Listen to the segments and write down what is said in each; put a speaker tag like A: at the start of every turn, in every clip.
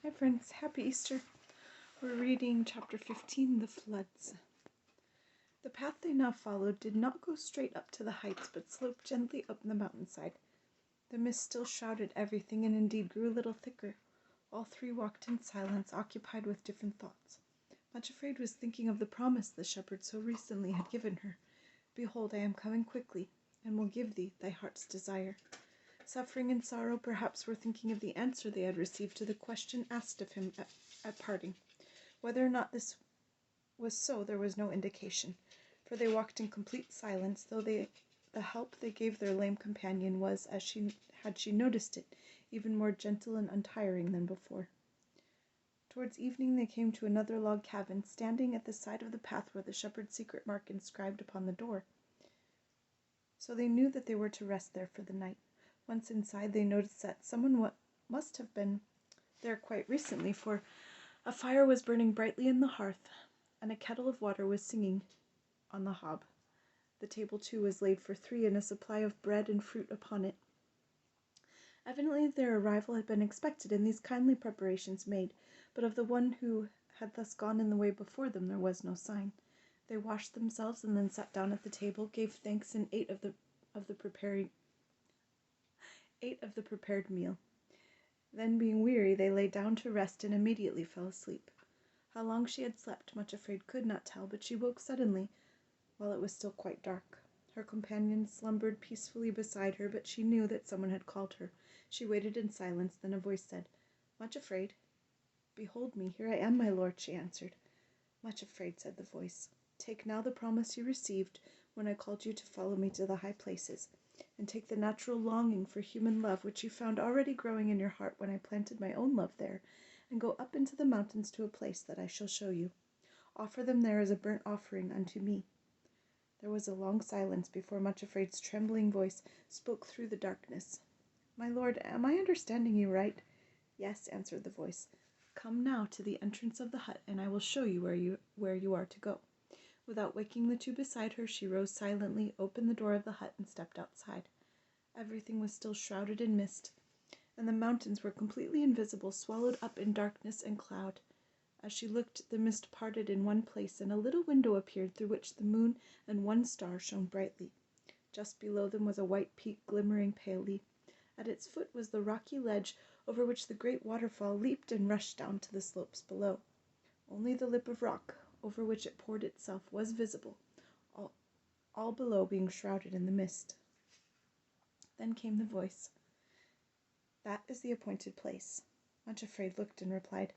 A: Hi friends, happy Easter. We're reading chapter 15, The Floods. The path they now followed did not go straight up to the heights, but sloped gently up the mountainside. The mist still shrouded everything, and indeed grew a little thicker. All three walked in silence, occupied with different thoughts. Much Afraid was thinking of the promise the shepherd so recently had given her. Behold, I am coming quickly, and will give thee thy heart's desire. Suffering and Sorrow perhaps were thinking of the answer they had received to the question asked of him at parting. Whether or not this was so there was no indication, for they walked in complete silence, though the help they gave their lame companion was, as she noticed it, even more gentle and untiring than before. Towards evening they came to another log cabin, standing at the side of the path where the shepherd's secret mark inscribed upon the door. So they knew that they were to rest there for the night. Once inside, they noticed that someone must have been there quite recently, for a fire was burning brightly in the hearth, and a kettle of water was singing on the hob. The table, too, was laid for three, and a supply of bread and fruit upon it. Evidently their arrival had been expected, and these kindly preparations made, but of the one who had thus gone in the way before them there was no sign. They washed themselves, and then sat down at the table, gave thanks, and ate of the prepared meal. Then, being weary, they lay down to rest and immediately fell asleep. How long she had slept, Much Afraid could not tell, but she woke suddenly while it was still quite dark. Her companion slumbered peacefully beside her, but she knew that someone had called her. She waited in silence, then a voice said, "Much Afraid?" "Behold me, here I am, my lord," she answered. "Much Afraid," said the voice, "take now the promise you received when I called you to follow me to the high places, and take the natural longing for human love which you found already growing in your heart when I planted my own love there, and go up into the mountains to a place that I shall show you. Offer them there as a burnt offering unto me." There was a long silence before Much Afraid's trembling voice spoke through the darkness. "My lord, am I understanding you right?" "Yes," answered the voice. "Come now to the entrance of the hut, and I will show you where you are to go." Without waking the two beside her, she rose silently, opened the door of the hut, and stepped outside. Everything was still shrouded in mist, and the mountains were completely invisible, swallowed up in darkness and cloud. As she looked, the mist parted in one place, and a little window appeared through which the moon and one star shone brightly. Just below them was a white peak glimmering palely. At its foot was the rocky ledge over which the great waterfall leaped and rushed down to the slopes below. Only the lip of rock over which it poured itself was visible, all below being shrouded in the mist. Then came the voice, "That is the appointed place." Much Afraid looked and replied,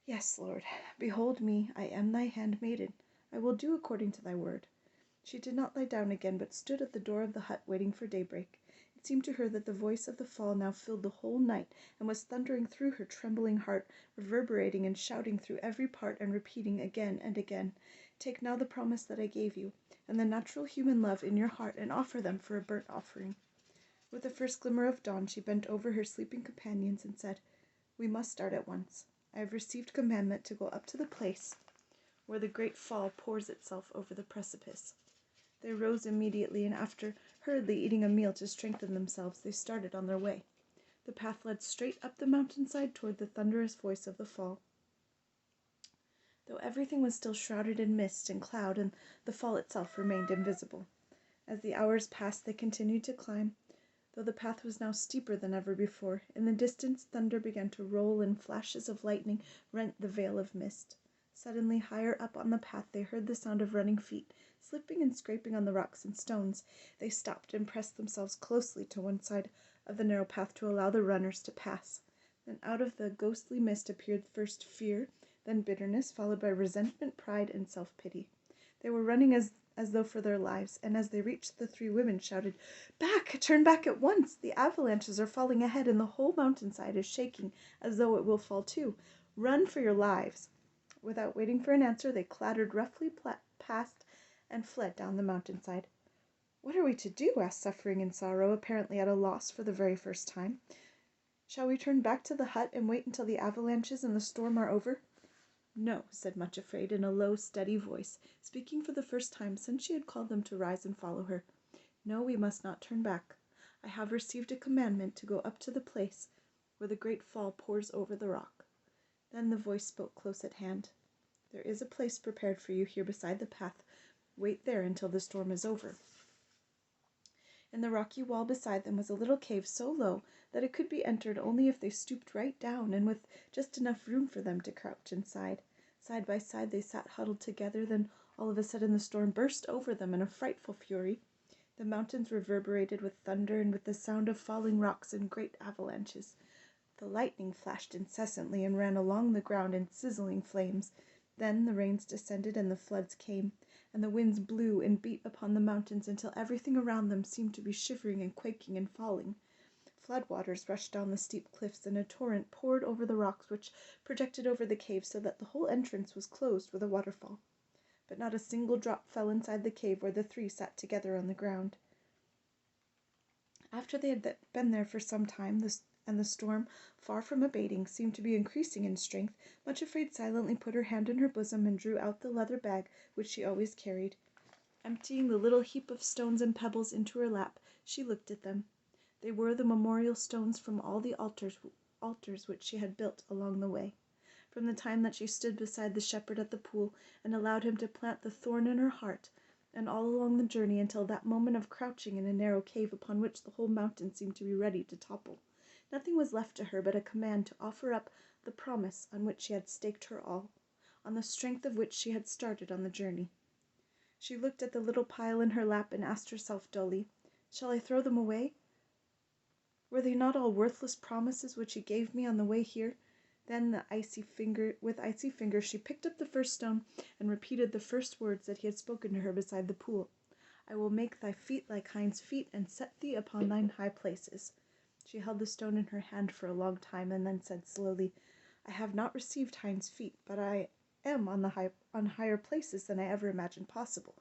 A: "Yes, Lord. Behold me, I am thy handmaiden. I will do according to thy word." She did not lie down again, but stood at the door of the hut waiting for daybreak. It seemed to her that the voice of the fall now filled the whole night, and was thundering through her trembling heart, reverberating and shouting through every part, and repeating again and again, "Take now the promise that I gave you, and the natural human love in your heart, and offer them for a burnt offering." With the first glimmer of dawn she bent over her sleeping companions and said, "We must start at once. I have received commandment to go up to the place where the great fall pours itself over the precipice." They rose immediately, and after hurriedly eating a meal to strengthen themselves, they started on their way. The path led straight up the mountainside toward the thunderous voice of the fall. Though everything was still shrouded in mist and cloud, and the fall itself remained invisible. As the hours passed, they continued to climb, though the path was now steeper than ever before. In the distance, thunder began to roll, and flashes of lightning rent the veil of mist. Suddenly, higher up on the path, they heard the sound of running feet, slipping and scraping on the rocks and stones. They stopped and pressed themselves closely to one side of the narrow path to allow the runners to pass. Then out of the ghostly mist appeared first fear, then bitterness, followed by resentment, pride, and self-pity. They were running as though for their lives, and as they reached the three women shouted, "Back! Turn back at once! The avalanches are falling ahead, and the whole mountainside is shaking as though it will fall too. Run for your lives!" Without waiting for an answer, they clattered roughly past and fled down the mountainside. "What are we to do?" asked Suffering and Sorrow, apparently at a loss for the very first time. "Shall we turn back to the hut and wait until the avalanches and the storm are over?" "No," said Much Afraid in a low, steady voice, speaking for the first time since she had called them to rise and follow her. "No, we must not turn back. I have received a commandment to go up to the place where the great fall pours over the rock. Then the voice spoke close at hand. "There is a place prepared for you here beside the path. Wait there until the storm is over." In the rocky wall beside them was a little cave so low that it could be entered only if they stooped right down, and with just enough room for them to crouch inside. Side by side they sat huddled together. Then all of a sudden the storm burst over them in a frightful fury. The mountains reverberated with thunder and with the sound of falling rocks in great avalanches. The lightning flashed incessantly and ran along the ground in sizzling flames. Then the rains descended and the floods came, and the winds blew and beat upon the mountains until everything around them seemed to be shivering and quaking and falling. Flood waters rushed down the steep cliffs, and a torrent poured over the rocks which projected over the cave so that the whole entrance was closed with a waterfall. But not a single drop fell inside the cave where the three sat together on the ground. After they had been there for some time, the storm, far from abating, seemed to be increasing in strength, Much Afraid silently put her hand in her bosom and drew out the leather bag which she always carried. Emptying the little heap of stones and pebbles into her lap, she looked at them. They were the memorial stones from all the altars which she had built along the way. From the time that she stood beside the shepherd at the pool and allowed him to plant the thorn in her heart, and all along the journey until that moment of crouching in a narrow cave upon which the whole mountain seemed to be ready to topple, nothing was left to her but a command to offer up the promise on which she had staked her all, on the strength of which she had started on the journey. She looked at the little pile in her lap and asked herself dully, "Shall I throw them away? Were they not all worthless promises which he gave me on the way here?" Then with icy fingers she picked up the first stone and repeated the first words that he had spoken to her beside the pool. "I will make thy feet like hinds' feet, and set thee upon thine high places." She held the stone in her hand for a long time, and then said slowly, "I have not received hinds' feet, but I am on higher places than I ever imagined possible,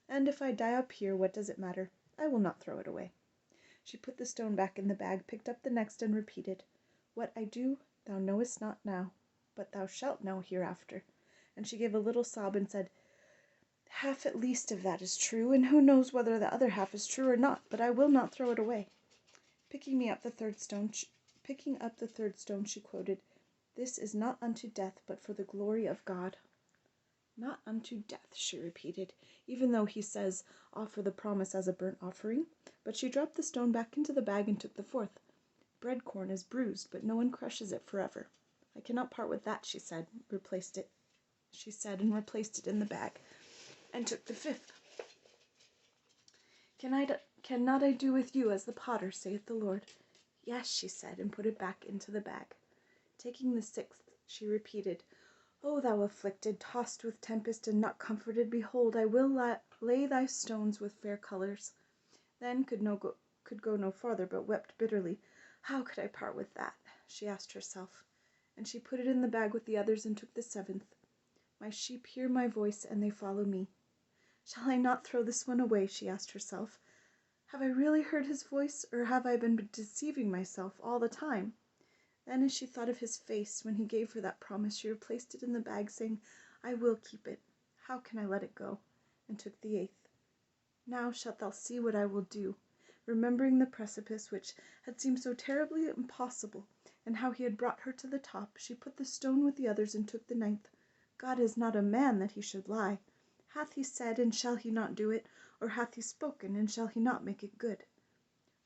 A: and if I die up here, what does it matter? I will not throw it away." She put the stone back in the bag, picked up the next, and repeated, "What I do thou knowest not now, but thou shalt know hereafter." And she gave a little sob and said, "Half at least of that is true, and who knows whether the other half is true or not, but I will not throw it away." Picking up the third stone, she quoted, "This is not unto death, but for the glory of God." "Not unto death," she repeated, "even though he says, 'Offer the promise as a burnt offering.'" But she dropped the stone back into the bag and took the fourth. "Bread corn is bruised, but no one crushes it forever. I cannot part with that," she said, and replaced it in the bag, and took the fifth. Cannot I do with you as the potter, saith the Lord?" "Yes," she said, and put it back into the bag. Taking the sixth, she repeated, "O thou afflicted, tossed with tempest, and not comforted, behold, I will lay thy stones with fair colors." Then could go no farther, but wept bitterly. "How could I part with that?" she asked herself, and she put it in the bag with the others and took the seventh. "My sheep hear my voice, and they follow me." "Shall I not throw this one away?" she asked herself. "Have I really heard his voice, or have I been deceiving myself all the time?" Then, as she thought of his face when he gave her that promise, she replaced it in the bag, saying, "I will keep it. How can I let it go?" and took the eighth. "Now shalt thou see what I will do." Remembering the precipice which had seemed so terribly impossible, and how he had brought her to the top, she put the stone with the others and took the ninth. "God is not a man that he should lie. Hath he said, and shall he not do it? Or hath he spoken, and shall he not make it good?"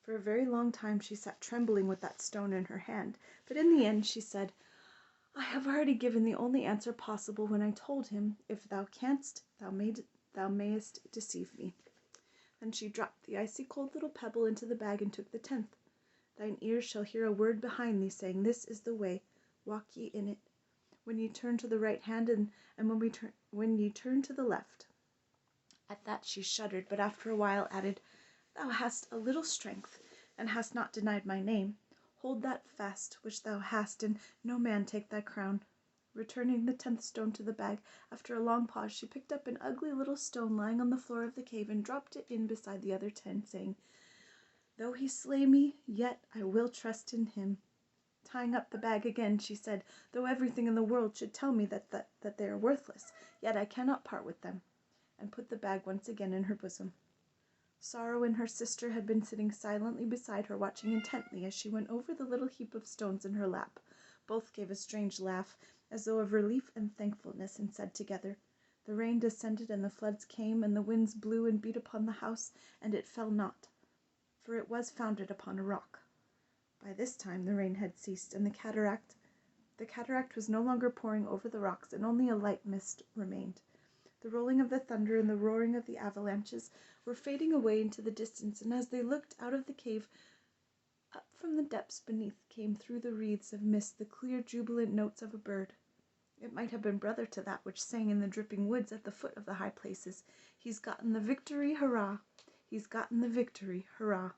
A: For a very long time she sat trembling with that stone in her hand, but in the end she said, "I have already given the only answer possible when I told him, 'If thou canst, thou mayest deceive me.'" Then she dropped the icy cold little pebble into the bag and took the 10th. "Thine ears shall hear a word behind thee, saying, 'This is the way, walk ye in it. When ye turn to the right hand, and when ye turn to the left.'" At that she shuddered, but after a while added, "Thou hast a little strength, and hast not denied my name. Hold that fast which thou hast, and no man take thy crown." Returning the 10th stone to the bag, after a long pause she picked up an ugly little stone lying on the floor of the cave and dropped it in beside the other 10, saying, "Though he slay me, yet I will trust in him." Tying up the bag again, she said, "Though everything in the world should tell me that they are worthless, yet I cannot part with them," and put the bag once again in her bosom. Sorrow and her sister had been sitting silently beside her, watching intently as she went over the little heap of stones in her lap. Both gave a strange laugh, as though of relief and thankfulness, and said together, "The rain descended, and the floods came, and the winds blew and beat upon the house, and it fell not, for it was founded upon a rock." By this time the rain had ceased, and the cataract was no longer pouring over the rocks, and only a light mist remained. The rolling of the thunder and the roaring of the avalanches were fading away into the distance, and as they looked out of the cave, up from the depths beneath came through the wreaths of mist the clear, jubilant notes of a bird. It might have been brother to that which sang in the dripping woods at the foot of the high places. "He's gotten the victory, hurrah! He's gotten the victory, hurrah!"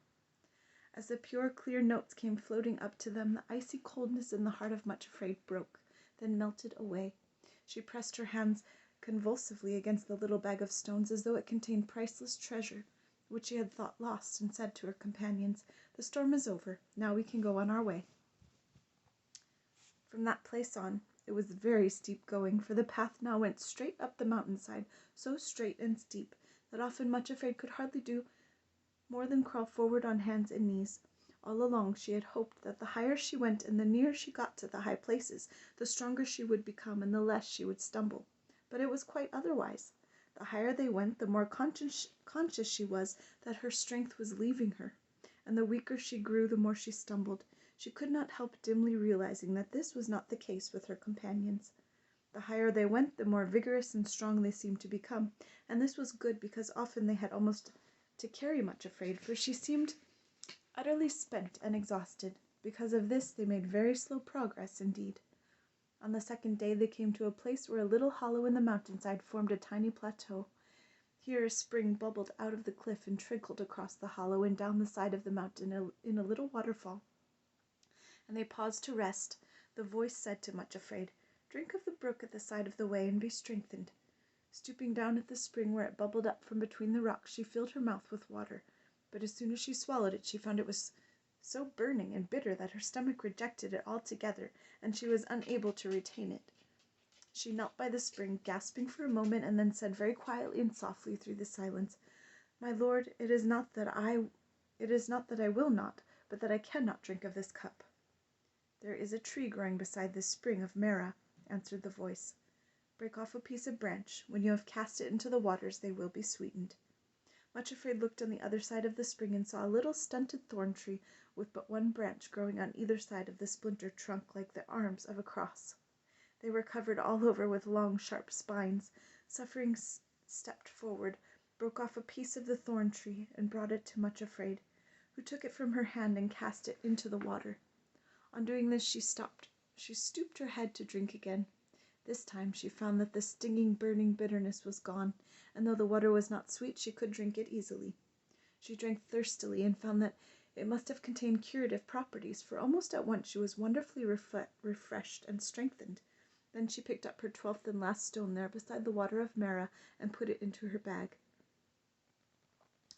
A: As the pure, clear notes came floating up to them, the icy coldness in the heart of Much Afraid broke, then melted away. She pressed her hands convulsively against the little bag of stones, as though it contained priceless treasure, which she had thought lost, and said to her companions, "The storm is over. Now we can go on our way." From that place on, it was very steep going, for the path now went straight up the mountainside, so straight and steep that often Much Afraid could hardly do more than crawl forward on hands and knees. All along she had hoped that the higher she went and the nearer she got to the high places, the stronger she would become and the less she would stumble. But it was quite otherwise. The higher they went, the more conscious she was that her strength was leaving her, and the weaker she grew, the more she stumbled. She could not help dimly realizing that this was not the case with her companions. The higher they went, the more vigorous and strong they seemed to become, and this was good, because often they had almost to carry Much Afraid, for she seemed utterly spent and exhausted. Because of this they made very slow progress indeed. On the second day they came to a place where a little hollow in the mountainside formed a tiny plateau. Here a spring bubbled out of the cliff and trickled across the hollow and down the side of the mountain in a little waterfall. And they paused to rest. The voice said to Much Afraid, "Drink of the brook at the side of the way and be strengthened." Stooping down at the spring where it bubbled up from between the rocks, she filled her mouth with water, but as soon as she swallowed it, she found it was so burning and bitter that her stomach rejected it altogether, and she was unable to retain it. She knelt by the spring, gasping for a moment, and then said very quietly and softly through the silence, "My lord, it is not that I will not, but that I cannot drink of this cup." "There is a tree growing beside this spring of Mara," answered the voice. "Break off a piece of branch. When you have cast it into the waters, they will be sweetened." Much Afraid looked on the other side of the spring and saw a little stunted thorn tree with but one branch growing on either side of the splintered trunk like the arms of a cross. They were covered all over with long, sharp spines. Suffering stepped forward, broke off a piece of the thorn tree, and brought it to Much Afraid, who took it from her hand and cast it into the water. On doing this she stopped. She stooped her head to drink again. This time she found that the stinging, burning bitterness was gone, and though the water was not sweet, she could drink it easily. She drank thirstily and found that it must have contained curative properties, for almost at once she was wonderfully refreshed and strengthened. Then she picked up her 12th and last stone there beside the water of Mara and put it into her bag.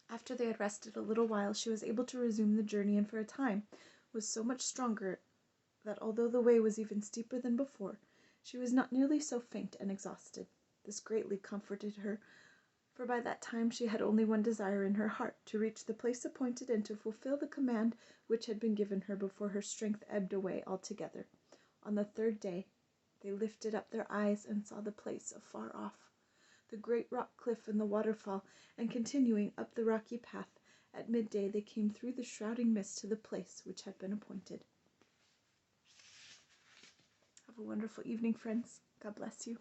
A: After they had rested a little while, she was able to resume the journey, and for a time was so much stronger that although the way was even steeper than before, she was not nearly so faint and exhausted. This greatly comforted her, for by that time she had only one desire in her heart, to reach the place appointed and to fulfill the command which had been given her before her strength ebbed away altogether. On the third day they lifted up their eyes and saw the place afar off, the great rock cliff and the waterfall, and continuing up the rocky path, at midday they came through the shrouding mist to the place which had been appointed. Have a wonderful evening, friends. God bless you.